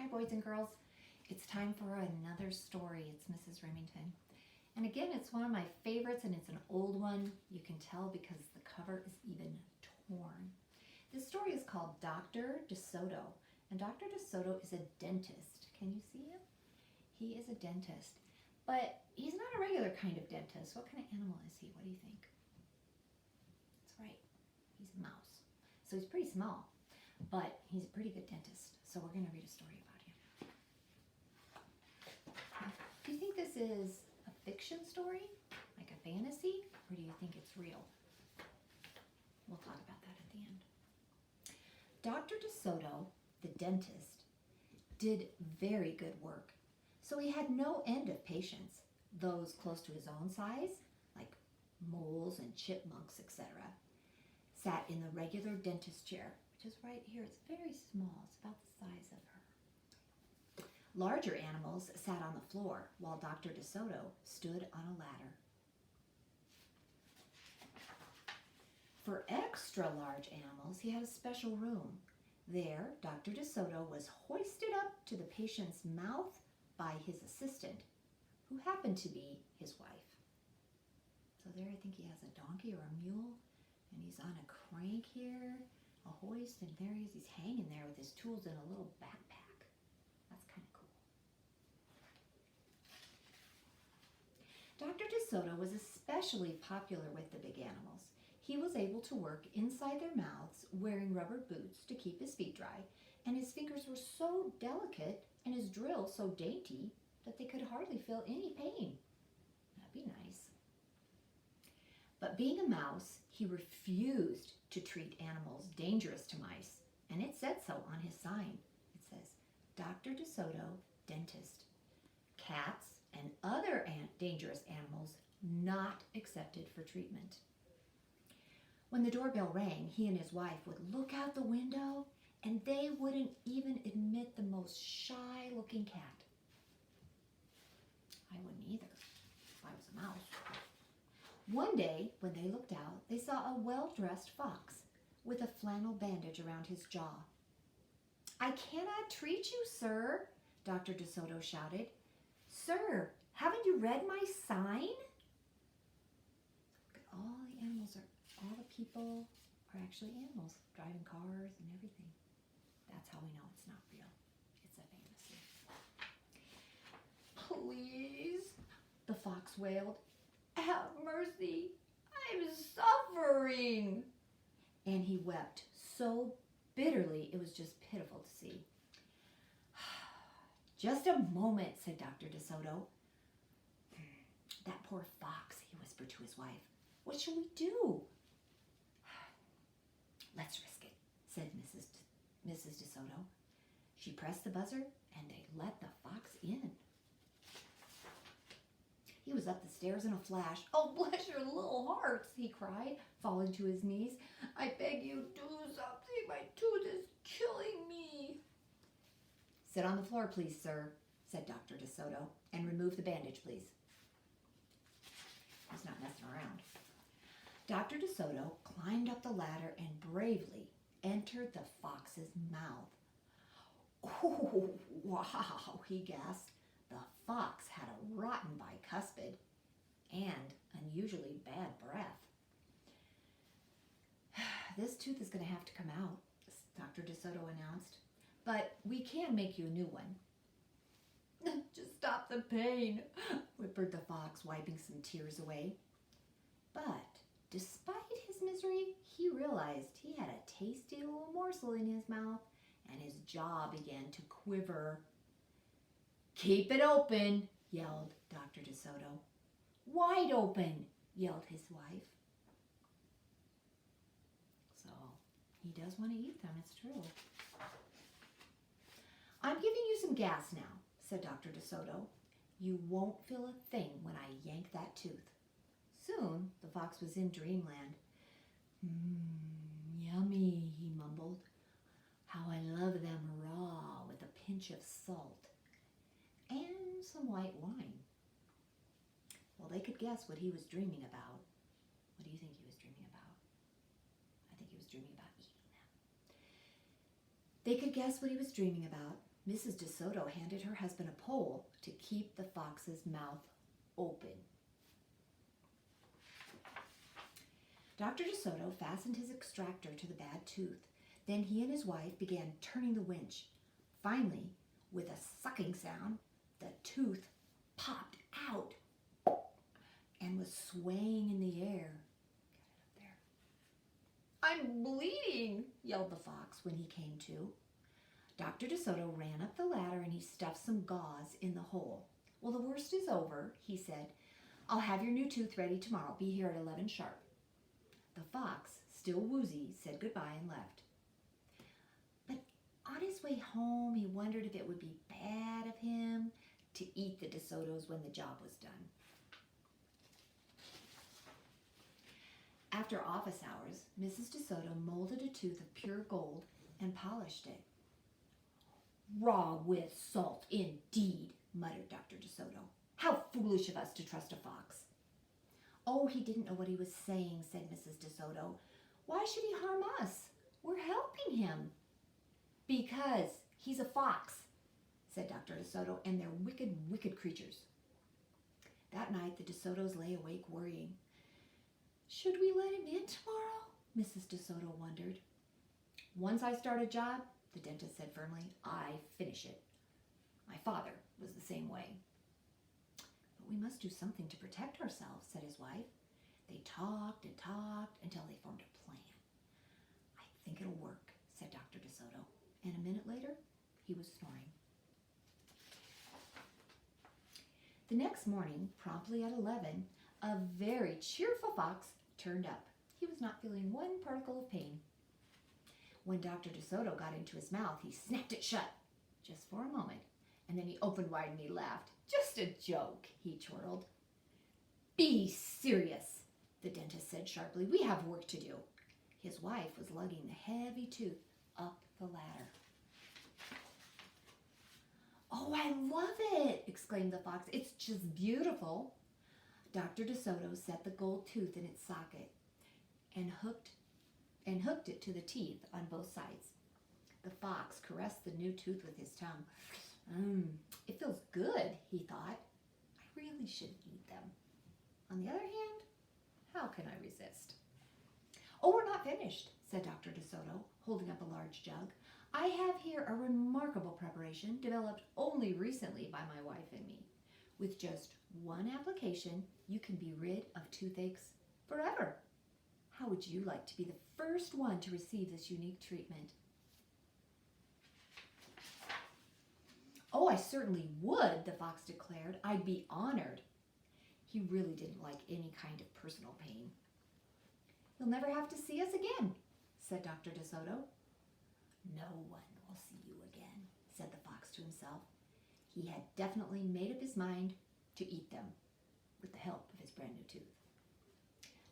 Hi, boys and girls. It's time for another story. It's Mrs. Rimington. And again, it's one of my favorites, and it's an old one. You can tell because the cover is even torn. This story is called Dr. DeSoto. And Dr. DeSoto is a dentist. Can you see him? He is a dentist. But he's not a regular kind of dentist. What kind of animal is he? What do you think? That's right. He's a mouse. So he's pretty small, but he's a pretty good dentist. So we're going to read a story about him. Do you think this is a fiction story, like a fantasy, or do you think it's real? We'll talk about that at the end. Dr. DeSoto, the dentist, did very good work. So he had no end of patients, those close to his own size, like moles and chipmunks, etc., sat in the regular dentist chair, which is right here. It's very small. It's about the size of her. Larger animals sat on the floor, while Dr. DeSoto stood on a ladder. For extra large animals, he had a special room. There, Dr. DeSoto was hoisted up to the patient's mouth by his assistant, who happened to be his wife. So there I think he has a donkey or a mule, and he's on a crank here, a hoist, and there he is. He's hanging there with his tools in a little backpack. That's kind of cool. Dr. DeSoto was especially popular with the big animals. He was able to work inside their mouths wearing rubber boots to keep his feet dry, and his fingers were so delicate and his drill so dainty that they could hardly feel any pain. That'd be nice. But being a mouse, he refused to treat animals dangerous to mice, and it said so on his sign. It says, Dr. DeSoto, dentist. Cats and other dangerous animals not accepted for treatment. When the doorbell rang, he and his wife would look out the window, and they wouldn't even admit the most shy-looking cat. I wouldn't either if I was a mouse. One day, when they looked out, they saw a well-dressed fox with a flannel bandage around his jaw. I cannot treat you, sir, Dr. DeSoto shouted. Sir, haven't you read my sign? Look at all the animals, all the people are actually animals, driving cars and everything. That's how we know it's not real. It's a fantasy. Please, the fox wailed. Have mercy. I'm suffering. And he wept so bitterly it was just pitiful to see. Just a moment, said Dr. DeSoto. That poor fox, he whispered to his wife. What shall we do? Let's risk it, said Mrs. DeSoto. She pressed the buzzer, and they let the fox in. He was up the stairs in a flash. Oh, bless your little hearts, he cried, falling to his knees. I beg you, do something. My tooth is killing me. Sit on the floor, please, sir, said Dr. DeSoto, and remove the bandage, please. He's not messing around. Dr. DeSoto climbed up the ladder and bravely entered the fox's mouth. Oh, wow, he gasped. The fox had a rotten bicuspid and unusually bad breath. This tooth is going to have to come out, Dr. DeSoto announced, but we can make you a new one. Just stop the pain, whimpered the fox, wiping some tears away. But despite his misery, he realized he had a tasty little morsel in his mouth, and his jaw began to quiver. Keep it open, yelled Dr. DeSoto. Wide open, yelled his wife. So he does want to eat them, it's true. I'm giving you some gas now, said Dr. DeSoto. You won't feel a thing when I yank that tooth. Soon the fox was in dreamland. Yummy, he mumbled. How I love them raw with a pinch of salt and some white wine. Well, they could guess what he was dreaming about. What do you think he was dreaming about? I think he was dreaming about eating them. They could guess what he was dreaming about. Mrs. DeSoto handed her husband a pole to keep the fox's mouth open. Dr. DeSoto fastened his extractor to the bad tooth. Then he and his wife began turning the winch. Finally, with a sucking sound, the tooth popped out and was swaying in the air. Get it up there. "I'm bleeding," yelled the fox when he came to. Dr. DeSoto ran up the ladder and he stuffed some gauze in the hole. "Well, the worst is over," he said. "I'll have your new tooth ready tomorrow. Be here at 11 sharp." The fox, still woozy, said goodbye and left. But on his way home, he wondered if it would be bad of him to eat the DeSotos when the job was done. After office hours, Mrs. DeSoto molded a tooth of pure gold and polished it. "Raw with salt, indeed," muttered Dr. DeSoto. "How foolish of us to trust a fox." "Oh, he didn't know what he was saying," said Mrs. DeSoto. "Why should he harm us? We're helping him." "Because he's a fox," said Dr. DeSoto, "and they're wicked, wicked creatures." That night, the DeSotos lay awake worrying. "Should we let him in tomorrow?" Mrs. DeSoto wondered. "Once I start a job," the dentist said firmly, "I finish it. My father was the same way." "But we must do something to protect ourselves," said his wife. They talked and talked until they formed a plan. "I think it'll work," said Dr. DeSoto, and a minute later, he was snoring. The next morning, promptly at 11, a very cheerful fox turned up. He was not feeling one particle of pain. When Dr. DeSoto got into his mouth, he snapped it shut, just for a moment, and then he opened wide and he laughed. "Just a joke," he chortled. "Be serious," the dentist said sharply. "We have work to do." His wife was lugging the heavy tooth up the ladder. "Oh, I love it," exclaimed the fox. "It's just beautiful." Dr. DeSoto set the gold tooth in its socket and hooked it to the teeth on both sides. The fox caressed the new tooth with his tongue. It feels good," he thought. "I really should eat them. On the other hand, how can I resist?" "Oh, we're not finished," said Dr. DeSoto, holding up a large jug. "I have here a remarkable preparation developed only recently by my wife and me. With just one application, you can be rid of toothaches forever. How would you like to be the first one to receive this unique treatment?" "Oh, I certainly would," the fox declared. "I'd be honored." He really didn't like any kind of personal pain. "You'll never have to see us again," said Dr. DeSoto. "No one will see you again," said the fox to himself. He had definitely made up his mind to eat them with the help of his brand new tooth.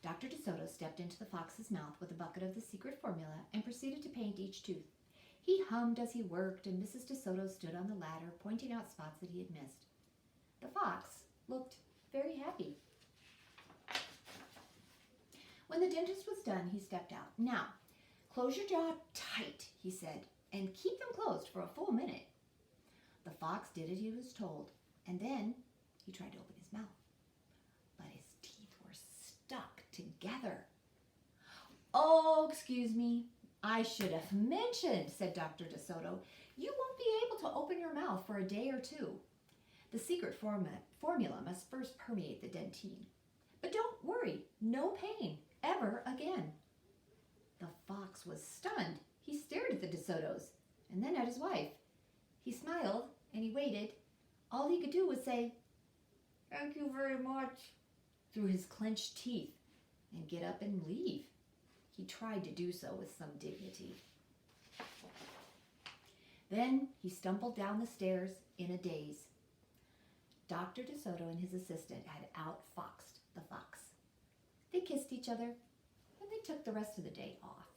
Dr. DeSoto stepped into the fox's mouth with a bucket of the secret formula and proceeded to paint each tooth. He hummed as he worked, and Mrs. DeSoto stood on the ladder, pointing out spots that he had missed. The fox looked very happy. When the dentist was done, he stepped out. "Now, close your jaw tight," he said, "and keep them closed for a full minute." The fox did as he was told, and then he tried to open his mouth. But his teeth were stuck together. "Oh, excuse me, I should have mentioned," said Dr. DeSoto. "You won't be able to open your mouth for a day or two. The secret formula must first permeate the dentine. But don't worry, no pain ever again." The fox was stunned. He stared at the DeSotos and then at his wife. He smiled and he waited. All he could do was say, "Thank you very much," through his clenched teeth, and get up and leave. He tried to do so with some dignity. Then he stumbled down the stairs in a daze. Dr. DeSoto and his assistant had outfoxed the fox. They kissed each other, and they took the rest of the day off.